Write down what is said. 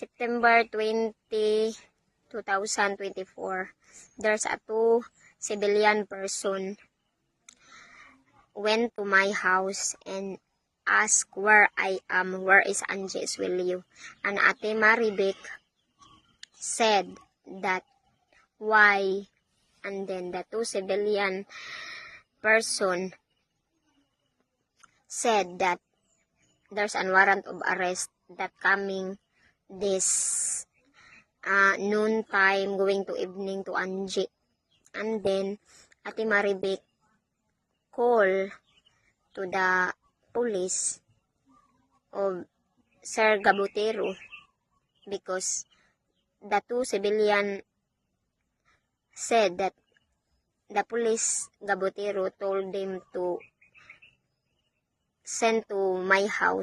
September 20, 2024, there's a two civilian person went to my house and asked where I am, where is Angie Eswelio. And Ate Maribek said that why, and then the two civilian person said that there's a warrant of arrest that coming this noon time going to evening to Angie. And then Ate Maribek call to the police of Sir Gabutero because the two civilian said that the police Gabutero told them to send to my house